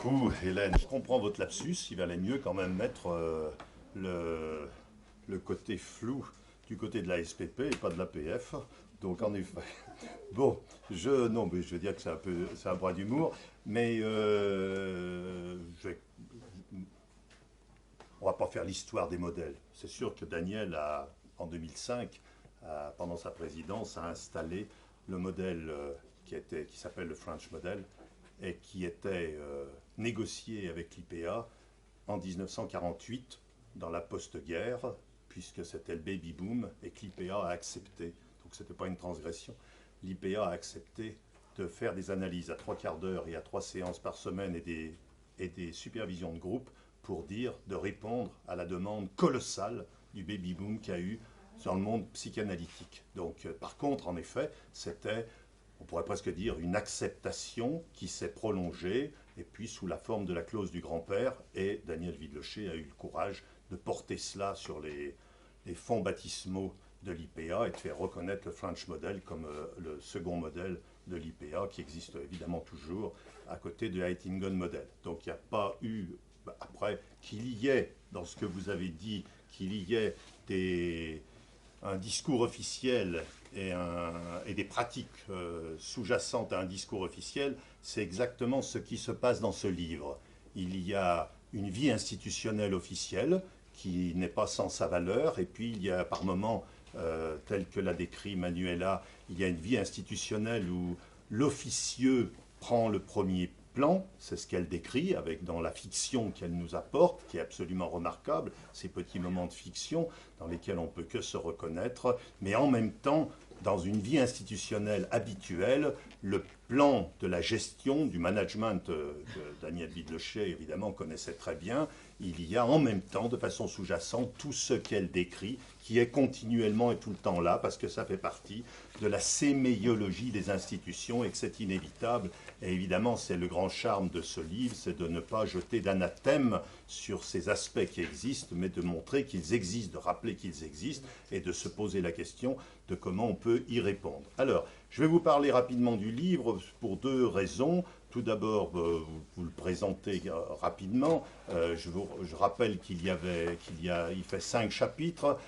beaucoup, Hélène. Je comprends votre lapsus. Il valait mieux quand même mettre le côté flou du côté de la SPP et pas de l'APF. Donc en effet, bon, non, mais je veux dire que c'est un bras d'humour, mais on va pas faire l'histoire des modèles. C'est sûr que Daniel en 2005, pendant sa présidence, a installé le modèle qui s'appelle le French Model et qui était négocié avec l'IPA en 1948 dans la post-guerre, puisque c'était le baby boom et que l'IPA a accepté, donc ce n'était pas une transgression, l'IPA a accepté de faire des analyses à 3/4 d'heure et à 3 séances par semaine et des supervisions de groupe pour dire de répondre à la demande colossale du baby boom qu'il y a eu dans le monde psychanalytique. Donc par contre, en effet, c'était, on pourrait presque dire, une acceptation qui s'est prolongée, et puis sous la forme de la clause du grand-père, et Daniel Vidlechet a eu le courage de porter cela sur les fonds baptismaux de l'IPA et de faire reconnaître le French Model comme le second modèle de l'IPA, qui existe évidemment toujours à côté de Heitingen Model. Donc il n'y a pas eu, après, qu'il y ait, dans ce que vous avez dit, qu'il y ait un discours officiel et des pratiques sous-jacentes à un discours officiel, c'est exactement ce qui se passe dans ce livre. Il y a une vie institutionnelle officielle qui n'est pas sans sa valeur, et puis il y a par moments, tel que l'a décrit Manuela, il y a une vie institutionnelle où l'officieux prend le premier plan, c'est ce qu'elle décrit dans la fiction qu'elle nous apporte, qui est absolument remarquable, ces petits moments de fiction dans lesquels on ne peut que se reconnaître, mais en même temps, dans une vie institutionnelle habituelle, le plan de la gestion, du management que Daniel Vidlechet évidemment connaissait très bien, il y a en même temps, de façon sous-jacente, tout ce qu'elle décrit, qui est continuellement et tout le temps là, parce que ça fait partie de la séméiologie des institutions et que c'est inévitable. Et évidemment, c'est le grand charme de ce livre, c'est de ne pas jeter d'anathème sur ces aspects qui existent, mais de montrer qu'ils existent, de rappeler qu'ils existent et de se poser la question de comment on peut y répondre. Alors, je vais vous parler rapidement du livre pour deux raisons. Tout d'abord, vous le présentez rapidement. Je rappelle qu'il fait 5 chapitres.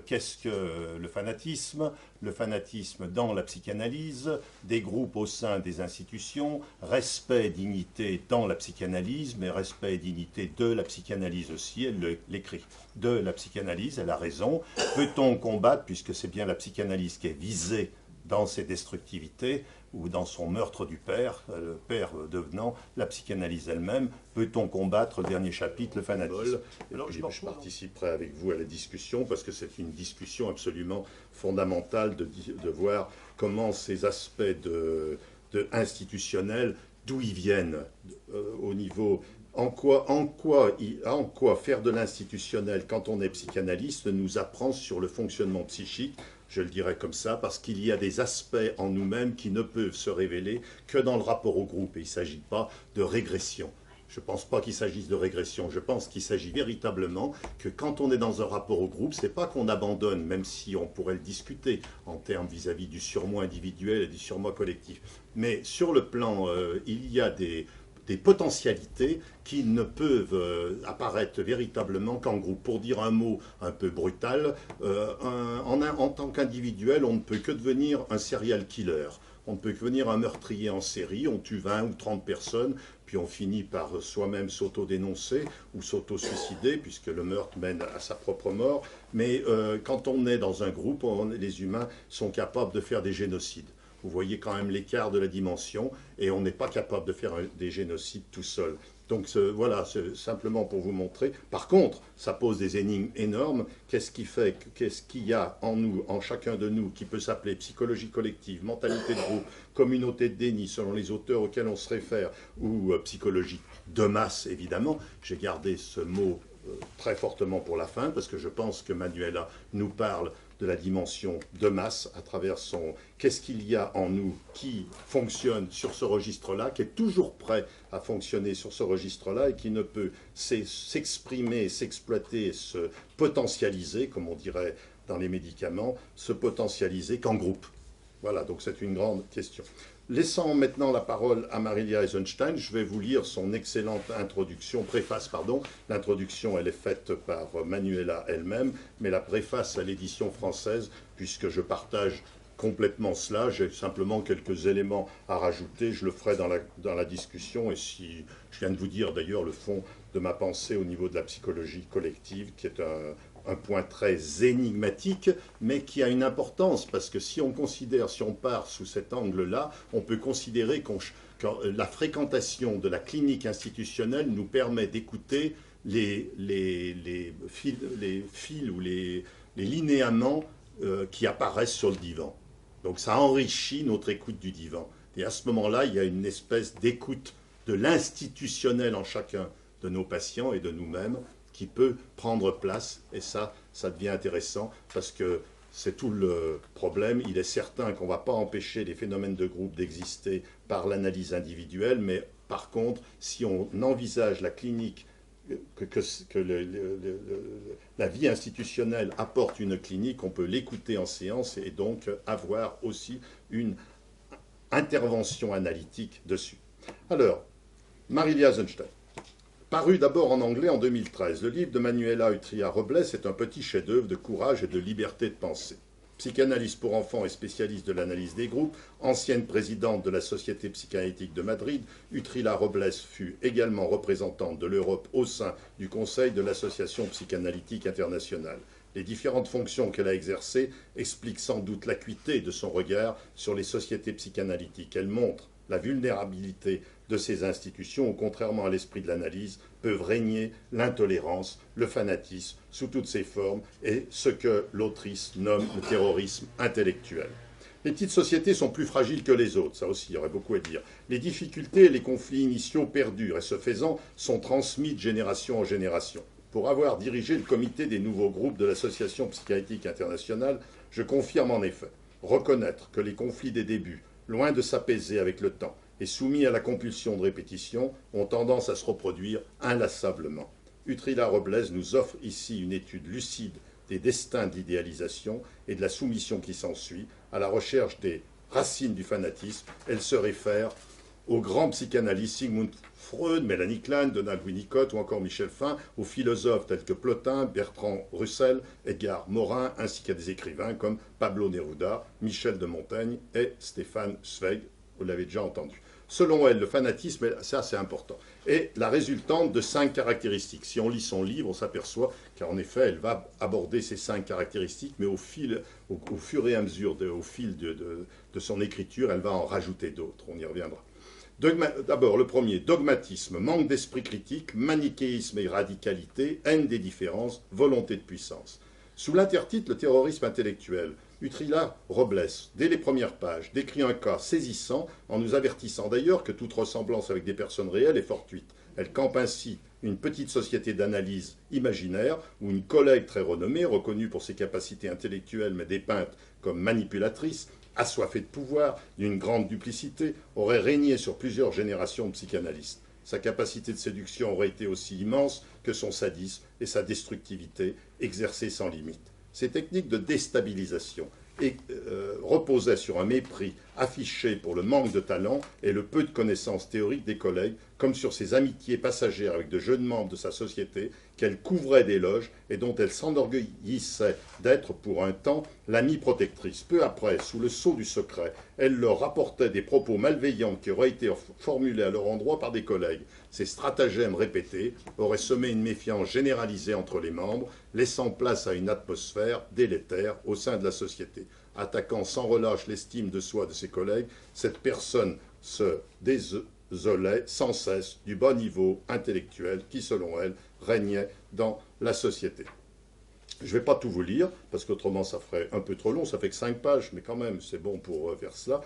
Qu'est-ce que le fanatisme? Le fanatisme dans la psychanalyse, des groupes au sein des institutions, respect et dignité dans la psychanalyse, mais respect et dignité de la psychanalyse aussi. Elle l'écrit. De la psychanalyse, elle a raison. Peut-on combattre, puisque c'est bien la psychanalyse qui est visée dans ses destructivités, ou dans son meurtre du père, le père devenant la psychanalyse elle-même, peut-on combattre, le dernier chapitre, le fanatisme? Alors, je participerai avec vous à la discussion, parce que c'est une discussion absolument fondamentale de voir comment ces aspects institutionnels, d'où ils viennent, au niveau... En quoi faire de l'institutionnel quand on est psychanalyste nous apprend sur le fonctionnement psychique, je le dirais comme ça, parce qu'il y a des aspects en nous-mêmes qui ne peuvent se révéler que dans le rapport au groupe. Et il ne s'agit pas de régression. Je ne pense pas qu'il s'agisse de régression. Je pense qu'il s'agit véritablement que quand on est dans un rapport au groupe, ce n'est pas qu'on abandonne, même si on pourrait le discuter en termes vis-à-vis du surmoi individuel et du surmoi collectif. Mais sur le plan, il y a des potentialités qui ne peuvent apparaître véritablement qu'en groupe. Pour dire un mot un peu brutal, en tant qu'individuel, on ne peut que devenir un serial killer. On ne peut que devenir un meurtrier en série, on tue 20 ou 30 personnes, puis on finit par soi-même s'auto-dénoncer ou s'auto-suicider, puisque le meurtre mène à sa propre mort. Mais quand on est dans un groupe, les humains sont capables de faire des génocides. Vous voyez quand même l'écart de la dimension, et on n'est pas capable de faire des génocides tout seul. Donc voilà, c'est simplement pour vous montrer. Par contre, ça pose des énigmes énormes. Qu'est-ce qu'il y a en nous, en chacun de nous, qui peut s'appeler psychologie collective, mentalité de groupe, communauté de déni, selon les auteurs auxquels on se réfère, ou psychologie de masse, évidemment. J'ai gardé ce mot très fortement pour la fin, parce que je pense que Manuela nous parle de la dimension de masse à travers son qu'est-ce qu'il y a en nous qui fonctionne sur ce registre-là, qui est toujours prêt à fonctionner sur ce registre-là et qui ne peut s'exprimer, s'exploiter, se potentialiser, comme on dirait dans les médicaments, se potentialiser qu'en groupe. Voilà, donc c'est une grande question. Laissant maintenant la parole à Marilia Eisenstein, je vais vous lire son excellente introduction, préface, pardon. L'introduction, elle est faite par Manuela elle-même, mais la préface à l'édition française, puisque je partage complètement cela, j'ai simplement quelques éléments à rajouter, je le ferai dans la discussion, et si je viens de vous dire d'ailleurs le fond de ma pensée au niveau de la psychologie collective, qui est un point très énigmatique, mais qui a une importance, parce que si on considère, si on part sous cet angle-là, on peut considérer que la fréquentation de la clinique institutionnelle nous permet d'écouter les fils ou les linéaments qui apparaissent sur le divan. Donc ça enrichit notre écoute du divan. Et à ce moment-là, il y a une espèce d'écoute de l'institutionnel en chacun de nos patients et de nous-mêmes qui peut prendre place, et ça devient intéressant, parce que c'est tout le problème. Il est certain qu'on ne va pas empêcher les phénomènes de groupe d'exister par l'analyse individuelle, mais par contre, si on envisage la clinique, que la vie institutionnelle apporte une clinique, on peut l'écouter en séance et donc avoir aussi une intervention analytique dessus. Alors, Marilia Eisenstein. Paru d'abord en anglais en 2013, le livre de Manuela Utria-Robles est un petit chef-d'œuvre de courage et de liberté de pensée. Psychanalyste pour enfants et spécialiste de l'analyse des groupes, ancienne présidente de la Société psychanalytique de Madrid, Utria-Robles fut également représentante de l'Europe au sein du Conseil de l'Association psychanalytique internationale. Les différentes fonctions qu'elle a exercées expliquent sans doute l'acuité de son regard sur les sociétés psychanalytiques. Elle montre la vulnérabilité de ces institutions où, contrairement à l'esprit de l'analyse, peuvent régner l'intolérance, le fanatisme sous toutes ses formes et ce que l'autrice nomme le terrorisme intellectuel. Les petites sociétés sont plus fragiles que les autres, ça aussi, il y aurait beaucoup à dire. Les difficultés et les conflits initiaux perdurent et, ce faisant, sont transmis de génération en génération. Pour avoir dirigé le comité des nouveaux groupes de l'Association psychanalytique internationale, je confirme en effet reconnaître que les conflits des débuts, loin de s'apaiser avec le temps et soumis à la compulsion de répétition, ont tendance à se reproduire inlassablement. Utria-Robles nous offre ici une étude lucide des destins d'idéalisation et de la soumission qui s'ensuit, à la recherche des racines du fanatisme. Elle se réfère aux grands psychanalystes Sigmund Freud, Mélanie Klein, Donald Winnicott ou encore Michel Fin, aux philosophes tels que Plotin, Bertrand Russell, Edgar Morin, ainsi qu'à des écrivains comme Pablo Neruda, Michel de Montaigne et Stéphane Zweig, vous l'avez déjà entendu. Selon elle, le fanatisme, ça c'est important, est la résultante de 5 caractéristiques. Si on lit son livre, on s'aperçoit qu'en effet, elle va aborder ces 5 caractéristiques, mais au fur et à mesure, au fil de son écriture, elle va en rajouter d'autres. On y reviendra. D'abord, le premier, dogmatisme, manque d'esprit critique, manichéisme et radicalité, haine des différences, volonté de puissance. Sous l'intertitre « Le terrorisme intellectuel », Utria-Robles, dès les premières pages, décrit un cas saisissant en nous avertissant d'ailleurs que toute ressemblance avec des personnes réelles est fortuite. Elle campe ainsi une petite société d'analyse imaginaire où une collègue très renommée, reconnue pour ses capacités intellectuelles mais dépeinte comme manipulatrice, assoiffée de pouvoir, d'une grande duplicité, aurait régné sur plusieurs générations de psychanalystes. Sa capacité de séduction aurait été aussi immense que son sadisme et sa destructivité exercée sans limite. Ces techniques de déstabilisation reposaient sur un mépris affiché pour le manque de talent et le peu de connaissances théoriques des collègues, comme sur ses amitiés passagères avec de jeunes membres de sa société qu'elle couvrait d'éloges et dont elle s'enorgueillissait d'être pour un temps l'amie protectrice. Peu après, sous le sceau du secret, elle leur rapportait des propos malveillants qui auraient été formulés à leur endroit par des collègues. Ces stratagèmes répétés auraient semé une méfiance généralisée entre les membres, laissant place à une atmosphère délétère au sein de la société. Attaquant sans relâche l'estime de soi de ses collègues, cette personne se désolait sans cesse du bas niveau intellectuel qui, selon elle, régnait dans la société. Je ne vais pas tout vous lire, parce qu'autrement ça ferait un peu trop long, ça fait que 5 pages, mais quand même, c'est bon pour faire cela.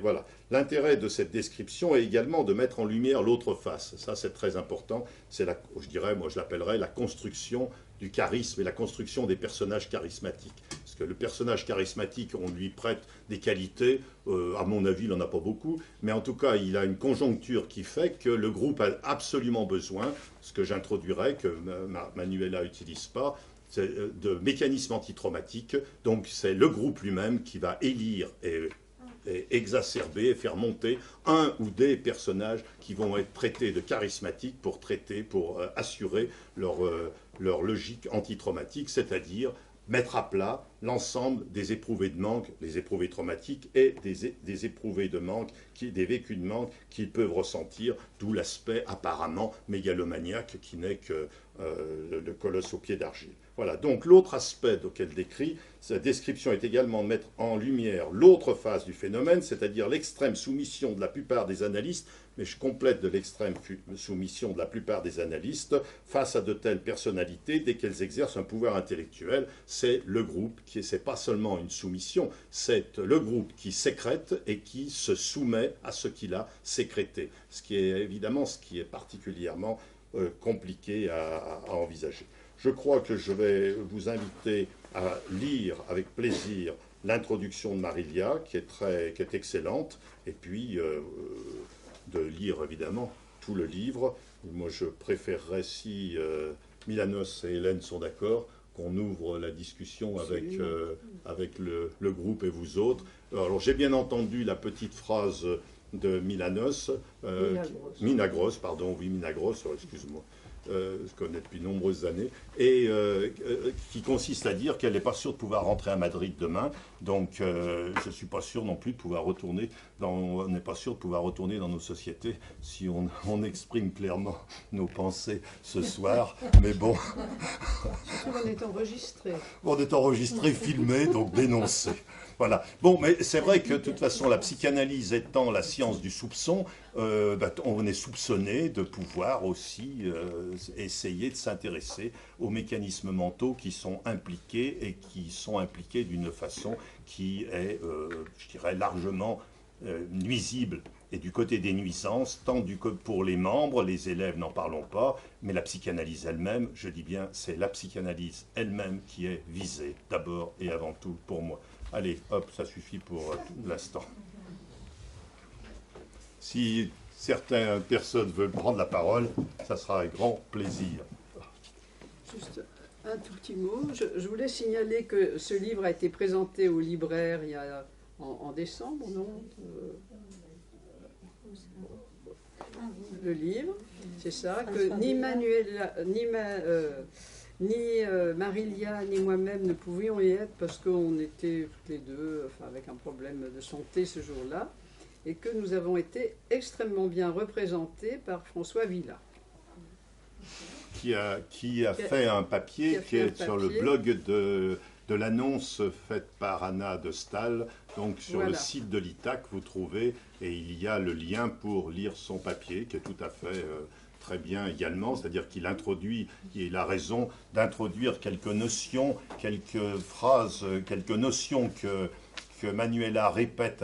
Voilà. L'intérêt de cette description est également de mettre en lumière l'autre face. Ça, c'est très important. C'est, je dirais, moi je l'appellerais la construction du charisme et la construction des personnages charismatiques. Parce que le personnage charismatique, on lui prête des qualités, à mon avis, il n'en a pas beaucoup, mais en tout cas, il a une conjoncture qui fait que le groupe a absolument besoin, ce que j'introduirais, que Manuela n'utilise pas, de mécanismes antitraumatiques. Donc c'est le groupe lui-même qui va élire et exacerber et faire monter un ou des personnages qui vont être traités de charismatiques pour assurer leur logique antitraumatique, c'est-à-dire mettre à plat l'ensemble des éprouvés de manque, les éprouvés traumatiques et des éprouvés de manque, des vécus de manque qu'ils peuvent ressentir, d'où l'aspect apparemment mégalomaniaque qui n'est que le colosse au pied d'argile. Voilà, donc l'autre aspect qu'elle décrit, sa description est également de mettre en lumière l'autre phase du phénomène, c'est-à-dire l'extrême soumission de la plupart des analystes, mais je complète de l'extrême soumission de la plupart des analystes face à de telles personnalités dès qu'elles exercent un pouvoir intellectuel. C'est le groupe c'est pas seulement une soumission, c'est le groupe qui sécrète et qui se soumet à ce qu'il a sécrété. Ce qui est évidemment ce qui est particulièrement compliqué à envisager. Je crois que je vais vous inviter à lire avec plaisir l'introduction de Marília, qui est excellente, et puis de lire évidemment tout le livre. Moi, je préférerais, si Milanos et Hélène sont d'accord, qu'on ouvre la discussion avec le groupe et vous autres. Alors, j'ai bien entendu la petite phrase de Milanos, Minagros, pardon, oui, Minagros, excuse-moi. Je connais depuis nombreuses années, et qui consiste à dire qu'elle n'est pas sûre de pouvoir rentrer à Madrid demain, donc je ne suis pas sûr non plus de pouvoir retourner, on n'est pas sûr de pouvoir retourner dans nos sociétés si on exprime clairement nos pensées ce soir, mais bon. On est enregistré. On est enregistré, filmé, donc dénoncé. Voilà. Bon, mais c'est vrai que de toute façon, la psychanalyse étant la science du soupçon, on est soupçonné de pouvoir aussi essayer de s'intéresser aux mécanismes mentaux qui sont impliqués et qui sont impliqués d'une façon qui est, je dirais, largement nuisible. Et du côté des nuisances, tant pour les membres, les élèves, n'en parlons pas, mais la psychanalyse elle-même, je dis bien, c'est la psychanalyse elle-même qui est visée, d'abord et avant tout pour moi. Allez, hop, ça suffit pour l'instant. Si certaines personnes veulent prendre la parole, ça sera avec grand plaisir. Juste un tout petit mot. Je voulais signaler que ce livre a été présenté au libraire en décembre, non Le livre, c'est ça, que ni Manuela, ni Marília, ni moi-même ne pouvions y être parce qu'on était toutes les deux avec un problème de santé ce jour-là, et que nous avons été extrêmement bien représentés par François Villa. Qui a fait un papier qui est sur le blog de l'annonce faite par Anna de Staël. Donc sur le site de l'ITAC, vous trouvez, et il y a le lien pour lire son papier, qui est tout à fait très bien également, c'est-à-dire qu'il a raison d'introduire quelques notions, quelques phrases, quelques notions que Manuela répète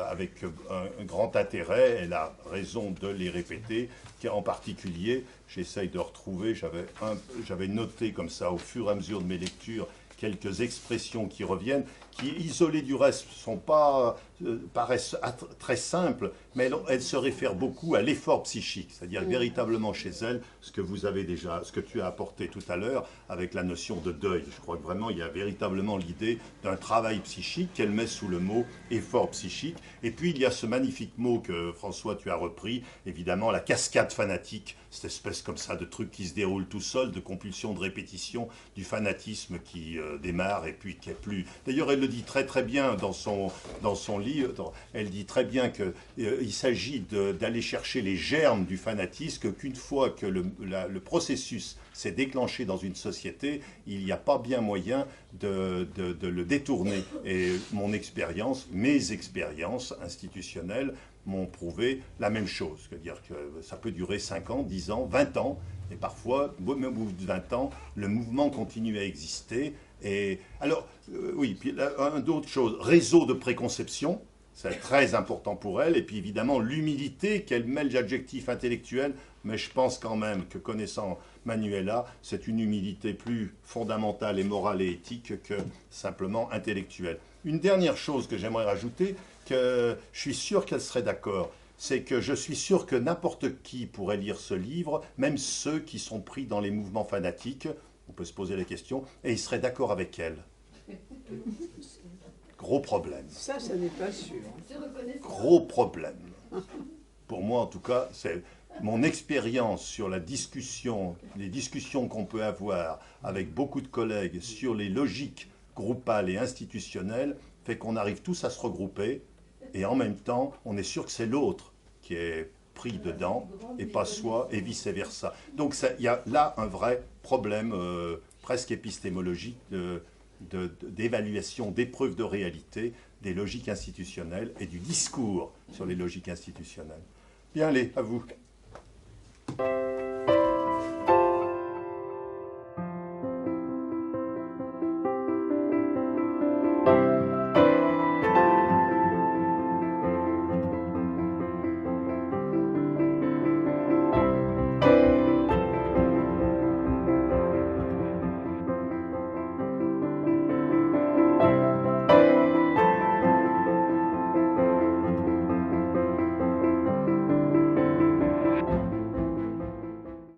avec un grand intérêt. Elle a raison de les répéter, en particulier, j'essaye de retrouver, j'avais noté comme ça au fur et à mesure de mes lectures, quelques expressions qui reviennent, qui, isolées du reste, paraissent très simples, mais elles se réfèrent beaucoup à l'effort psychique, c'est-à-dire véritablement chez elle, ce que tu as apporté tout à l'heure avec la notion de deuil. Je crois que vraiment il y a véritablement l'idée d'un travail psychique qu'elle met sous le mot effort psychique. Et puis il y a ce magnifique mot que François tu as repris, évidemment la cascade fanatique, cette espèce comme ça de truc qui se déroule tout seul, de compulsion de répétition, du fanatisme qui démarre et puis qui est plus... D'ailleurs elle le dit très très bien dans son livre, elle dit très bien qu'il s'agit d'aller chercher les germes du fanatisme, qu'une fois que le processus s'est déclenché dans une société, il n'y a pas bien moyen de le détourner. Et mes expériences institutionnelles m'ont prouvé la même chose. C'est-à-dire que ça peut durer 5 ans, 10 ans, 20 ans, et parfois, même au bout de 20 ans, le mouvement continue à exister. Et alors, oui, puis d'autres choses, réseau de préconception, c'est très important pour elle, et puis évidemment l'humilité qu'elle mêle l'adjectif intellectuel, mais je pense quand même que connaissant Manuela, c'est une humilité plus fondamentale et morale et éthique que simplement intellectuelle. Une dernière chose que j'aimerais rajouter, que je suis sûr qu'elle serait d'accord, c'est que je suis sûr que n'importe qui pourrait lire ce livre, même ceux qui sont pris dans les mouvements fanatiques, on peut se poser la question, et ils seraient d'accord avec elle. Gros problème. Ça n'est pas sûr. Gros problème. Pour moi, en tout cas, c'est mon expérience sur la discussion, les discussions qu'on peut avoir avec beaucoup de collègues sur les logiques groupales et institutionnelles, fait qu'on arrive tous à se regrouper et en même temps, on est sûr que c'est l'autre qui est pris dedans et pas soi et vice-versa. Donc il y a là un vrai problème presque épistémologique d'évaluation, d'épreuve de réalité des logiques institutionnelles et du discours sur les logiques institutionnelles. Bien, allez, à vous.